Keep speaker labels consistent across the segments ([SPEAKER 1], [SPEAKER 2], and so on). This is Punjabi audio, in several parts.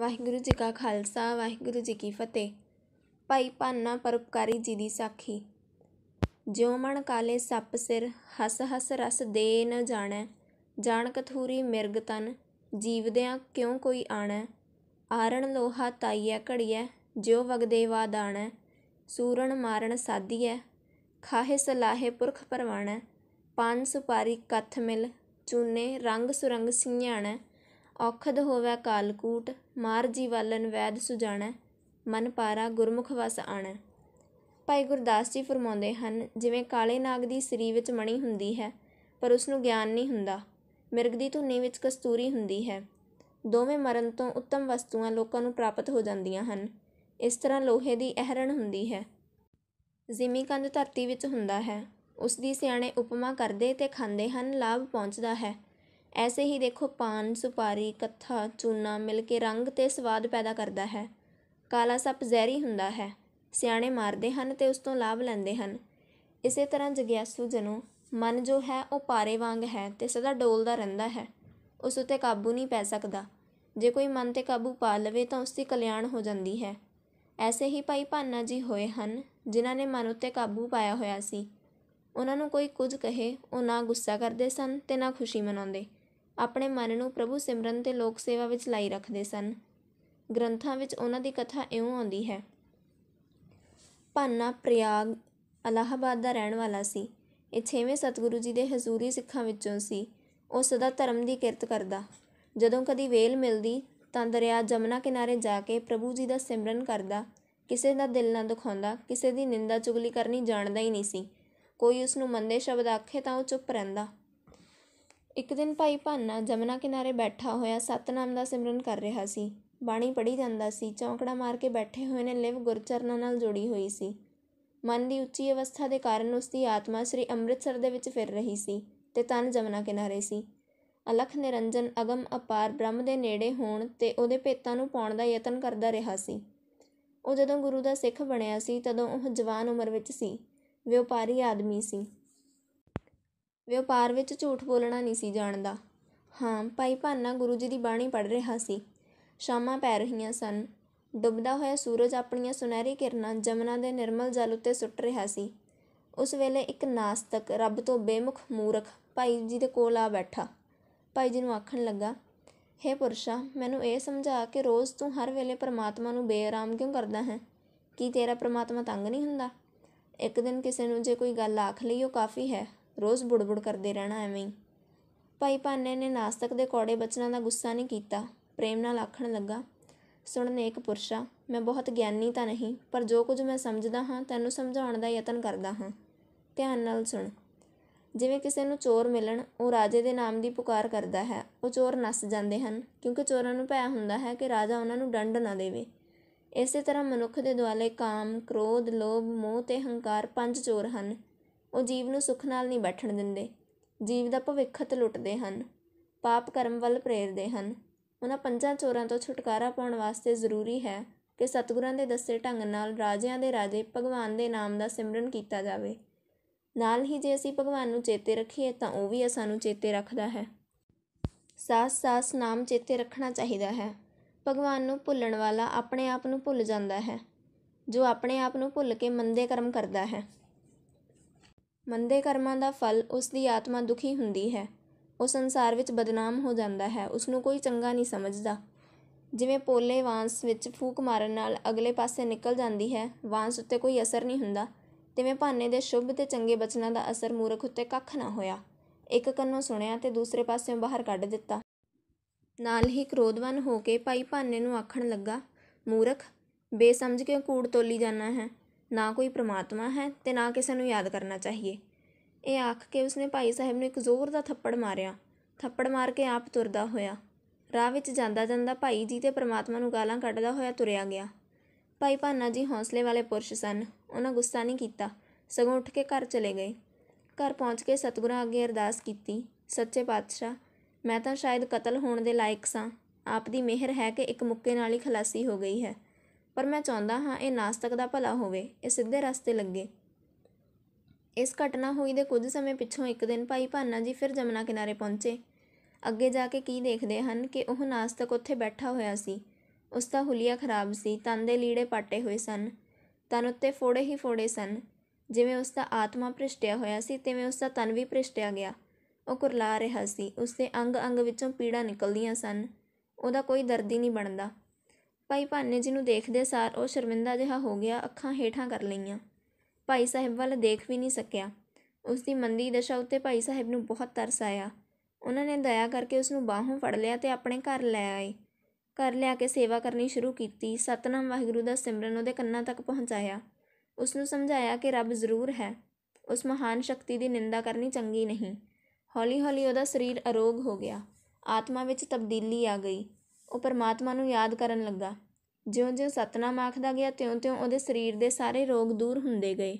[SPEAKER 1] ਵਾਹਿਗੁਰੂ ਜੀ ਕਾ ਖਾਲਸਾ ਵਾਹਿਗੁਰੂ ਜੀ ਕੀ ਫਤਿਹ। ਭਾਈ ਭਾਨਾ ਪਰਉਪਕਾਰੀ ਜੀ ਦੀ ਸਾਖੀ। ਜਿਉ ਮਣ ਕਾਲੇ ਸੱਪ ਸਿਰ, ਹਸ ਹਸ ਰਸ ਦੇ ਨ ਜਾਣੈ। ਜਾਣ ਕਥੂਰੀ ਮਿਰਗ ਤਨ, ਜੀਵਦਿਆਂ ਕਿਉ ਕੋਈ ਆਣੈ। ਆਰਣ ਲੋਹਾ ਤਾਈਐ ਘੜੀਐ, ਜਿਉ ਵਗਦੇ ਵਾ ਦਾਣੈ। ਸੂਰਣ ਮਾਰਣ ਸਾਧੀਐ, ਖਾਹੇ ਸਲਾਹੇ ਪੁਰਖ ਪਰਵਾਣੈ। ਪਾਨ ਸੁਪਾਰੀ ਕੱਥ ਮਿਲ, ਚੂਨੇ ਰੰਗ ਸੁਰੰਗ ਸਿਆਣੈ। ਔਖਦ ਹੋਵੈ ਕਾਲਕੂਟ, ਮਾਰ ਜੀਵਾਲਨ ਵੈਦ ਸੁਜਾਣੈ। ਮਨ ਪਾਰਾ ਗੁਰਮੁਖ ਵਸ ਆਣੈ। ਭਾਈ ਗੁਰਦਾਸ ਜੀ ਫਰਮਾਉਂਦੇ ਹਨ, ਜਿਵੇਂ ਕਾਲੇ ਨਾਗ ਦੀ ਸਰੀ ਵਿੱਚ ਮਣੀ ਹੁੰਦੀ ਹੈ, ਪਰ ਉਸਨੂੰ ਗਿਆਨ ਨਹੀਂ ਹੁੰਦਾ। ਮਿਰਗ ਦੀ ਧੁੰਨੀ ਵਿੱਚ ਕਸਤੂਰੀ ਹੁੰਦੀ ਹੈ। ਦੋਵੇਂ ਮਰਨ ਤੋਂ ਉੱਤਮ ਵਸਤੂਆਂ ਲੋਕਾਂ ਨੂੰ ਪ੍ਰਾਪਤ ਹੋ ਜਾਂਦੀਆਂ ਹਨ। ਇਸ ਤਰ੍ਹਾਂ ਲੋਹੇ ਦੀ ਐਹਰਣ ਹੁੰਦੀ ਹੈ। ਜ਼ਿਮੀਕੰਦ ਧਰਤੀ ਵਿੱਚ ਹੁੰਦਾ ਹੈ। ਉਸ ਦੀ ਸਿਆਣੇ ਉਪਮਾ ਕਰਦੇ ਤੇ ਖਾਂਦੇ ਹਨ, ਲਾਭ ਪਹੁੰਚਦਾ ਹੈ। ਐਸੇ ਹੀ ਦੇਖੋ, ਪਾਨ ਸੁਪਾਰੀ ਕੱਥਾ ਚੂਨਾ ਮਿਲ ਕੇ ਰੰਗ ਤੇ ਸਵਾਦ ਪੈਦਾ ਕਰਦਾ ਹੈ। ਕਾਲਾ ਸੱਪ ਜ਼ਹਿਰੀ ਹੁੰਦਾ ਹੈ। ਸਿਆਣੇ ਮਾਰਦੇ ਹਨ ਤੇ ਉਸ ਤੋਂ ਲਾਭ ਲੈਂਦੇ ਹਨ। ਇਸੇ ਤਰ੍ਹਾਂ ਜਗਿਆਸੂ ਜਨੋ, ਮਨ ਜੋ ਹੈ ਉਹ ਪਾਰੇ ਵਾਂਗ ਹੈ ਤੇ ਸਦਾ ਡੋਲਦਾ ਰਹਿੰਦਾ ਹੈ। ਉਸ ਉੱਤੇ ਕਾਬੂ ਨਹੀਂ ਪੈ ਸਕਦਾ। ਜੇ ਕੋਈ ਮਨ ਤੇ ਕਾਬੂ ਪਾ ਲਵੇ ਤਾਂ ਉਸ ਦੀ ਕਲਿਆਣ ਹੋ ਜਾਂਦੀ ਹੈ। ਐਸੇ ਹੀ ਭਾਈ ਭਾਨਾ ਜੀ ਹੋਏ ਹਨ, ਜਿਨ੍ਹਾਂ ਨੇ ਮਨ ਉੱਤੇ ਕਾਬੂ ਪਾਇਆ ਹੋਇਆ ਸੀ। ਉਹਨਾਂ ਨੂੰ ਕੋਈ ਕੁਝ ਕਹੇ, ਉਹ ਨਾ ਗੁੱਸਾ ਕਰਦੇ ਸਨ ਤੇ ਨਾ ਖੁਸ਼ੀ ਮਨਾਉਂਦੇ। ਆਪਣੇ ਮਨ ਨੂੰ ਪ੍ਰਭੂ ਸਿਮਰਨ ਤੇ ਲੋਕ ਸੇਵਾ ਵਿੱਚ ਲਾਈ ਰੱਖਦੇ ਸਨ। ਗ੍ਰੰਥਾਂ ਵਿੱਚ ਉਹਨਾਂ ਦੀ ਕਥਾ ਇਉਂ ਆਉਂਦੀ ਹੈ। ਭਾਨਾ ਪ੍ਰਯਾਗ ਅਲਾਹਾਬਾਦ ਦਾ ਰਹਿਣ ਵਾਲਾ ਸੀ। ਇਹ 6ਵੇਂ ਸਤਿਗੁਰੂ ਜੀ ਦੇ ਹਜ਼ੂਰੀ ਸਿੱਖਾਂ ਵਿੱਚੋਂ ਸੀ। ਉਹ ਸਦਾ ਧਰਮ ਦੀ ਕਿਰਤ ਕਰਦਾ। ਜਦੋਂ ਕਦੀ ਵੇਲ ਮਿਲਦੀ ਤਾਂ ਦਰਿਆ ਜਮਨਾ ਕਿਨਾਰੇ ਜਾ ਕੇ ਪ੍ਰਭੂ ਜੀ ਦਾ ਸਿਮਰਨ ਕਰਦਾ। ਕਿਸੇ ਦਾ ਦਿਲ ਨਾ ਦੁਖਾਉਂਦਾ, ਕਿਸੇ ਦੀ ਨਿੰਦਾ ਚੁਗਲੀ ਕਰਨੀ ਜਾਣਦਾ ਹੀ ਨਹੀਂ ਸੀ। ਕੋਈ ਉਸਨੂੰ ਮੰਦੇ ਸ਼ਬਦ ਆਖੇ ਤਾਂ ਉਹ ਚੁੱਪ ਰਹਿੰਦਾ। ਇੱਕ ਦਿਨ ਭਾਈ ਭਾਨਾ ਜਮਨਾ ਕਿਨਾਰੇ ਬੈਠਾ ਹੋਇਆ ਸਤਿਨਾਮ ਦਾ ਸਿਮਰਨ ਕਰ ਰਿਹਾ ਸੀ। ਬਾਣੀ ਪੜ੍ਹੀ ਜਾਂਦਾ ਸੀ। ਚੌਂਕੜਾ ਮਾਰ ਕੇ ਬੈਠੇ ਹੋਏ ਨੇ ਲਿਵ ਗੁਰਚਰਨਾਂ ਨਾਲ ਜੁੜੀ ਹੋਈ ਸੀ। ਮਨ ਦੀ ਉੱਚੀ ਅਵਸਥਾ ਦੇ ਕਾਰਨ ਉਸਦੀ ਆਤਮਾ ਸ੍ਰੀ ਅੰਮ੍ਰਿਤਸਰ ਦੇ ਵਿੱਚ ਫਿਰ ਰਹੀ ਸੀ ਤੇ ਤਨ ਜਮਨਾ ਕਿਨਾਰੇ ਸੀ। ਅਲਖ ਨਿਰੰਜਨ ਅਗਮ ਅਪਾਰ ਬ੍ਰਹਮ ਦੇ ਨੇੜੇ ਹੋਣ ਤੇ ਉਹਦੇ ਭੇਤਾਂ ਨੂੰ ਪਾਉਣ ਦਾ ਯਤਨ ਕਰਦਾ ਰਿਹਾ ਸੀ। ਉਹ ਜਦੋਂ ਗੁਰੂ ਦਾ ਸਿੱਖ ਬਣਿਆ ਸੀ, ਤਦੋਂ ਉਹ ਜਵਾਨ ਉਮਰ ਵਿੱਚ ਸੀ। ਵਿਉਪਾਰੀ ਆਦਮੀ ਸੀ। ਵਿਉਪਾਰ ਵਿੱਚ ਝੂਠ ਬੋਲਣਾ ਨਹੀਂ ਸੀ ਜਾਣਦਾ। ਹਾਂ, ਭਾਈ ਭਾਨਾ ਗੁਰੂ ਜੀ ਦੀ ਬਾਣੀ ਪੜ੍ਹ ਰਿਹਾ ਸੀ। ਸ਼ਾਮਾਂ ਪੈ ਰਹੀਆਂ ਸਨ। ਡੁੱਬਦਾ ਹੋਇਆ ਸੂਰਜ ਆਪਣੀਆਂ ਸੁਨਹਿਰੀ ਕਿਰਨਾਂ ਜਮਨਾ ਦੇ ਨਿਰਮਲ ਜਲ ਉੱਤੇ ਸੁੱਟ ਰਿਹਾ ਸੀ। ਉਸ ਵੇਲੇ ਇੱਕ ਨਾਸਤਕ, ਰੱਬ ਤੋਂ ਬੇਮੁਖ ਮੂਰਖ ਭਾਈ ਜੀ ਦੇ ਕੋਲ ਆ ਬੈਠਾ। ਭਾਈ ਜੀ ਨੂੰ ਆਖਣ ਲੱਗਾ, ਹੇ ਪੁਰਸ਼ਾ, ਮੈਨੂੰ ਇਹ ਸਮਝਾ ਕਿ ਰੋਜ਼ ਤੂੰ ਹਰ ਵੇਲੇ ਪਰਮਾਤਮਾ ਨੂੰ ਬੇਆਰਾਮ ਕਿਉਂ ਕਰਦਾ ਹੈ? ਕੀ ਤੇਰਾ ਪਰਮਾਤਮਾ ਤੰਗ ਨਹੀਂ ਹੁੰਦਾ? ਇੱਕ ਦਿਨ ਕਿਸੇ ਨੂੰ ਜੇ ਕੋਈ ਗੱਲ ਆਖ ਲਈ, ਉਹ ਕਾਫੀ ਹੈ। ਰੋਜ਼ ਬੁੜਬੁੜ ਕਰਦੇ ਰਹਿਣਾ ਐਵੇਂ ਹੀ। ਭਾਈ ਭਾਨੇ ਨੇ ਨਾਸਤਕ ਦੇ ਕੌੜੇ ਬਚਨਾਂ ਦਾ ਗੁੱਸਾ ਨਹੀਂ ਕੀਤਾ। ਪ੍ਰੇਮ ਨਾਲ ਆਖਣ ਲੱਗਾ, ਸੁਣ ਨੇਕ ਪੁਰਸ਼ਾ, ਮੈਂ ਬਹੁਤ ਗਿਆਨੀ ਤਾਂ ਨਹੀਂ, ਪਰ ਜੋ ਕੁਝ ਮੈਂ ਸਮਝਦਾ ਹਾਂ ਤੈਨੂੰ ਸਮਝਾਉਣ ਦਾ ਯਤਨ ਕਰਦਾ ਹਾਂ। ਧਿਆਨ ਨਾਲ ਸੁਣ। ਜਿਵੇਂ ਕਿਸੇ ਨੂੰ ਚੋਰ ਮਿਲਣ, ਉਹ ਰਾਜੇ ਦੇ ਨਾਮ ਦੀ ਪੁਕਾਰ ਕਰਦਾ ਹੈ। ਉਹ ਚੋਰ ਨੱਸ ਜਾਂਦੇ ਹਨ, ਕਿਉਂਕਿ ਚੋਰਾਂ ਨੂੰ ਭੈ ਹੁੰਦਾ ਹੈ ਕਿ ਰਾਜਾ ਉਹਨਾਂ ਨੂੰ ਦੰਡ ਨਾ ਦੇਵੇ। ਇਸੇ ਤਰ੍ਹਾਂ ਮਨੁੱਖ ਦੇ ਦੁਆਲੇ ਕਾਮ, ਕ੍ਰੋਧ, ਲੋਭ, ਮੋਹ ਤੇ ਹੰਕਾਰ 5 ਚੋਰ ਹਨ। ਉਹ ਜੀਵ ਨੂੰ ਸੁੱਖ ਨਾਲ ਨਹੀਂ ਬੈਠਣ ਦਿੰਦੇ। ਜੀਵ ਦਾ ਭਵਿੱਖਤ ਲੁੱਟਦੇ ਹਨ। ਪਾਪ ਕਰਮ ਵੱਲ ਪ੍ਰੇਰਦੇ ਹਨ। ਉਹਨਾਂ 5 ਚੋਰਾਂ ਤੋਂ ਛੁਟਕਾਰਾ ਪਾਉਣ ਵਾਸਤੇ ਜ਼ਰੂਰੀ ਹੈ ਕਿ ਸਤਿਗੁਰਾਂ ਦੇ ਦੱਸੇ ਢੰਗ ਨਾਲ ਰਾਜਿਆਂ ਦੇ ਰਾਜੇ ਭਗਵਾਨ ਦੇ ਨਾਮ ਦਾ ਸਿਮਰਨ ਕੀਤਾ ਜਾਵੇ। ਨਾਲ ਹੀ ਜੇ ਅਸੀਂ ਭਗਵਾਨ ਨੂੰ ਚੇਤੇ ਰੱਖੀਏ ਤਾਂ ਉਹ ਵੀ ਸਾਨੂੰ ਚੇਤੇ ਰੱਖਦਾ ਹੈ। ਸਾਸ ਸਾਸ ਨਾਮ ਚੇਤੇ ਰੱਖਣਾ ਚਾਹੀਦਾ ਹੈ। ਭਗਵਾਨ ਨੂੰ ਭੁੱਲਣ ਵਾਲਾ ਆਪਣੇ ਆਪ ਨੂੰ ਭੁੱਲ ਜਾਂਦਾ ਹੈ। ਜੋ ਆਪਣੇ ਆਪ ਨੂੰ ਭੁੱਲ ਕੇ ਮੰਦੇ ਕਰਮ ਕਰਦਾ ਹੈ, ਮੰਦੇ ਕਰਮਾਂ ਦਾ ਫਲ ਉਸ ਦੀ ਆਤਮਾ ਦੁਖੀ ਹੁੰਦੀ ਹੈ। ਉਹ ਸੰਸਾਰ ਵਿੱਚ ਬਦਨਾਮ ਹੋ ਜਾਂਦਾ ਹੈ। ਉਸਨੂੰ ਕੋਈ ਚੰਗਾ ਨਹੀਂ ਸਮਝਦਾ। ਜਿਵੇਂ ਪੋਲੇ ਵਾਂਸ ਵਿੱਚ ਫੂਕ ਮਾਰਨ ਨਾਲ ਅਗਲੇ ਪਾਸੇ ਨਿਕਲ ਜਾਂਦੀ ਹੈ, ਵਾਂਸ ਉੱਤੇ ਕੋਈ ਅਸਰ ਨਹੀਂ ਹੁੰਦਾ, ਤਿਵੇਂ ਭਾਨੇ ਦੇ ਸ਼ੁਭ ਤੇ ਚੰਗੇ ਬਚਨਾਂ ਦਾ ਅਸਰ ਮੂਰਖ ਉੱਤੇ ਕੱਖ ਨਾ ਹੋਇਆ। ਇੱਕ ਕੰਨੋਂ ਸੁਣਿਆ ਤੇ ਦੂਸਰੇ ਪਾਸਿਓਂ ਬਾਹਰ ਕੱਢ ਦਿੱਤਾ। ਨਾਲ ਹੀ ਕ੍ਰੋਧਵਾਨ ਹੋ ਕੇ ਭਾਈ ਭਾਨੇ ਨੂੰ ਆਖਣ ਲੱਗਾ, ਮੂਰਖ, ਬੇਸਮਝ ਕਿਉਂ ਕੂੜ ਤੋਲੀ ਜਾਂਦਾ ਹੈ? ਨਾ ਕੋਈ ਪ੍ਰਮਾਤਮਾ ਹੈ ਤੇ ਨਾ ਕਿਸੇ ਨੂੰ ਯਾਦ ਕਰਨਾ ਚਾਹੀਏ। ਇਹ ਆਖ ਕੇ ਉਸਨੇ ਭਾਈ ਸਾਹਿਬ ਨੂੰ ਇੱਕ ਜ਼ੋਰ ਦਾ ਥੱਪੜ ਮਾਰਿਆ। ਥੱਪੜ ਮਾਰ ਕੇ ਆਪ ਤੁਰਦਾ ਹੋਇਆ ਰਾਹ ਵਿੱਚ ਜਾਂਦਾ ਜਾਂਦਾ ਭਾਈ ਜੀ ਤੇ ਪਰਮਾਤਮਾ ਨੂੰ ਗਾਲਾਂ ਕੱਢਦਾ ਹੋਇਆ ਤੁਰਿਆ ਗਿਆ। ਭਾਈ ਭਾਨਾ ਜੀ ਹੌਸਲੇ ਵਾਲੇ ਪੁਰਸ਼ ਸਨ। ਉਹਨਾਂ ਗੁੱਸਾ ਨਹੀਂ ਕੀਤਾ, ਸਗੋਂ ਉੱਠ ਕੇ ਘਰ ਚਲੇ ਗਏ। ਘਰ ਪਹੁੰਚ ਕੇ ਸਤਿਗੁਰਾਂ ਅੱਗੇ ਅਰਦਾਸ ਕੀਤੀ, ਸੱਚੇ ਪਾਤਸ਼ਾਹ, ਮੈਂ ਤਾਂ ਸ਼ਾਇਦ ਕਤਲ ਹੋਣ ਦੇ ਲਾਇਕ ਸਾਂ। ਆਪ ਦੀ ਮਿਹਰ ਹੈ ਕਿ ਇੱਕ ਮੁੱਕੇ ਨਾਲ ਹੀ ਖਲਾਸੀ ਹੋ ਗਈ ਹੈ, ਪਰ ਮੈਂ ਚਾਹੁੰਦਾ ਹਾਂ ਇਹ ਨਾਸਤਕ ਦਾ ਭਲਾ ਹੋਵੇ, ਇਹ ਸਿੱਧੇ ਰਸਤੇ ਲੱਗੇ। ਇਸ ਘਟਨਾ ਹੋਈ ਦੇ ਕੁਝ ਸਮੇਂ ਪਿੱਛੋਂ ਇੱਕ ਦਿਨ ਭਾਈ ਭਾਨਾ ਜੀ ਫਿਰ ਜਮਨਾ ਕਿਨਾਰੇ ਪਹੁੰਚੇ। ਅੱਗੇ ਜਾ ਕੇ ਕੀ ਦੇਖਦੇ ਹਨ ਕਿ ਉਹ ਨਾਸਤਕ ਉੱਥੇ ਬੈਠਾ ਹੋਇਆ ਸੀ। ਉਸ ਦਾ ਹੁਲੀਆ ਖਰਾਬ ਸੀ, ਤਨ ਦੇ ਲੀੜੇ ਪਾਟੇ ਹੋਏ ਸਨ, ਤਨ ਉੱਤੇ ਫੋੜੇ ਹੀ ਫੋੜੇ ਸਨ। ਜਿਵੇਂ ਉਸ ਦਾ ਆਤਮਾ ਭ੍ਰਿਸ਼ਟਿਆ ਹੋਇਆ ਸੀ, ਤਿਵੇਂ ਉਸ ਦਾ ਤਨ ਵੀ ਭ੍ਰਿਸ਼ਟਿਆ ਗਿਆ। ਉਹ ਕੁਰਲਾ ਰਿਹਾ ਸੀ, ਉਸ ਦੇ ਅੰਗ ਅੰਗ ਵਿੱਚੋਂ ਪੀੜਾਂ ਨਿਕਲਦੀਆਂ ਸਨ। ਉਹਦਾ ਕੋਈ ਦਰਦ ਹੀ ਨਹੀਂ ਬਣਦਾ। ਭਾਈ ਭਾਨੇ ਜੀ ਨੂੰ ਦੇਖਦੇ ਸਾਰ ਉਹ ਸ਼ਰਮਿੰਦਾ ਜਿਹਾ ਹੋ ਗਿਆ, ਅੱਖਾਂ ਹੇਠਾਂ ਕਰ ਲਈਆਂ। ਭਾਈ ਸਾਹਿਬ ਵੱਲ ਦੇਖ ਵੀ ਨਹੀਂ ਸਕਿਆ। ਉਸ ਦੀ ਮੰਦੀ ਦਸ਼ਾ ਉੱਤੇ ਭਾਈ ਸਾਹਿਬ ਨੂੰ ਬਹੁਤ ਤਰਸ ਆਇਆ। ਉਹਨਾਂ ਨੇ ਦਇਆ ਕਰਕੇ ਉਸ ਨੂੰ ਬਾਹੋਂ ਫੜ ਲਿਆ ਤੇ ਆਪਣੇ ਘਰ ਲੈ ਆਏ। ਘਰ ਲਿਆ ਕੇ ਸੇਵਾ ਕਰਨੀ ਸ਼ੁਰੂ ਕੀਤੀ। ਸਤਿਨਾਮ ਵਾਹਿਗੁਰੂ ਦਾ ਸਿਮਰਨ ਉਹਦੇ ਕੰਨਾਂ ਤੱਕ ਪਹੁੰਚਾਇਆ। ਉਸ ਨੂੰ ਸਮਝਾਇਆ ਕਿ ਰੱਬ ਜ਼ਰੂਰ ਹੈ, ਉਸ ਮਹਾਨ ਸ਼ਕਤੀ ਦੀ ਨਿੰਦਾ ਕਰਨੀ ਚੰਗੀ ਨਹੀਂ। ਹੌਲੀ ਹੌਲੀ ਉਹਦਾ ਸਰੀਰ ਅਰੋਗ ਹੋ ਗਿਆ, ਆਤਮਾ ਵਿੱਚ ਤਬਦੀਲੀ ਆ ਗਈ। ਉਹ ਪਰਮਾਤਮਾ ਨੂੰ ਯਾਦ ਕਰਨ ਲੱਗਾ। ਜਿਉਂ-ਜਿਉਂ ਸਤਿਨਾਮ ਆਖਦਾ ਗਿਆ, ਤਿਉਂ-ਤਿਉਂ ਉਹਦੇ ਸਰੀਰ ਦੇ ਸਾਰੇ ਰੋਗ ਦੂਰ ਹੁੰਦੇ ਗਏ।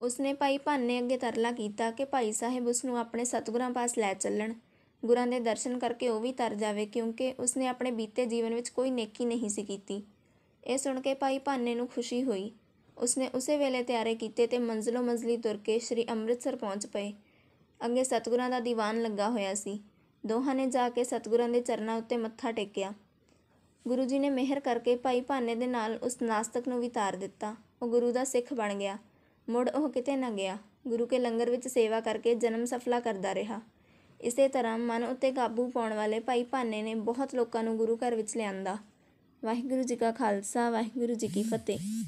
[SPEAKER 1] ਉਸਨੇ ਭਾਈ ਭਾਨੇ ਅੱਗੇ ਤਰਲਾ ਕੀਤਾ ਕਿ ਭਾਈ ਸਾਹਿਬ ਉਸ ਨੂੰ ਆਪਣੇ ਸਤਿਗੁਰਾਂ ਪਾਸ ਲੈ ਚੱਲਣ, ਗੁਰਾਂ ਦੇ ਦਰਸ਼ਨ ਕਰਕੇ ਉਹ ਵੀ ਤਰ ਜਾਵੇ, ਕਿਉਂਕਿ ਉਸਨੇ ਆਪਣੇ ਬੀਤੇ ਜੀਵਨ ਵਿੱਚ ਕੋਈ ਨੇਕੀ ਨਹੀਂ ਸੀ ਕੀਤੀ। ਇਹ ਸੁਣ ਕੇ ਭਾਈ ਭਾਨੇ ਨੂੰ ਖੁਸ਼ੀ ਹੋਈ। ਉਸਨੇ ਉਸੇ ਵੇਲੇ ਤਿਆਰੇ ਕੀਤੇ ਤੇ ਮੰਜ਼ਲੋਂ ਮੰਜ਼ਲੀ ਤੁਰ ਕੇ ਸ਼੍ਰੀ ਅੰਮ੍ਰਿਤਸਰ ਪਹੁੰਚ ਪਏ। ਅੱਗੇ ਸਤਿਗੁਰਾਂ ਦਾ ਦੀਵਾਨ ਲੱਗਾ ਹੋਇਆ ਸੀ। ਦੋਹਾਂ ਨੇ ਜਾ ਕੇ ਸਤਿਗੁਰਾਂ ਦੇ ਚਰਨਾਂ ਉੱਤੇ ਮੱਥਾ ਟੇਕਿਆ। ਗੁਰੂ ਜੀ ਨੇ ਮਿਹਰ ਕਰਕੇ ਭਾਈ ਭਾਨੇ ਦੇ ਨਾਲ ਉਸ ਨਾਸਤਕ ਨੂੰ ਵੀ ਤਾਰ ਦਿੱਤਾ। ਉਹ ਗੁਰੂ ਦਾ ਸਿੱਖ ਬਣ ਗਿਆ। ਮੁੜ ਉਹ ਕਿਤੇ ਨਾ ਗਿਆ। ਗੁਰੂ ਕੇ ਲੰਗਰ ਵਿੱਚ ਸੇਵਾ ਕਰਕੇ ਜਨਮ ਸਫਲਾ ਕਰਦਾ ਰਿਹਾ। ਇਸੇ ਤਰ੍ਹਾਂ ਮਨ ਉੱਤੇ ਕਾਬੂ ਪਾਉਣ ਵਾਲੇ ਭਾਈ ਭਾਨੇ ਨੇ ਬਹੁਤ ਲੋਕਾਂ ਨੂੰ ਗੁਰੂ ਘਰ ਵਿੱਚ ਲਿਆਂਦਾ। ਵਾਹਿਗੁਰੂ ਜੀ ਕਾ ਖਾਲਸਾ, ਵਾਹਿਗੁਰੂ ਜੀ ਕੀ ਫਤਿਹ।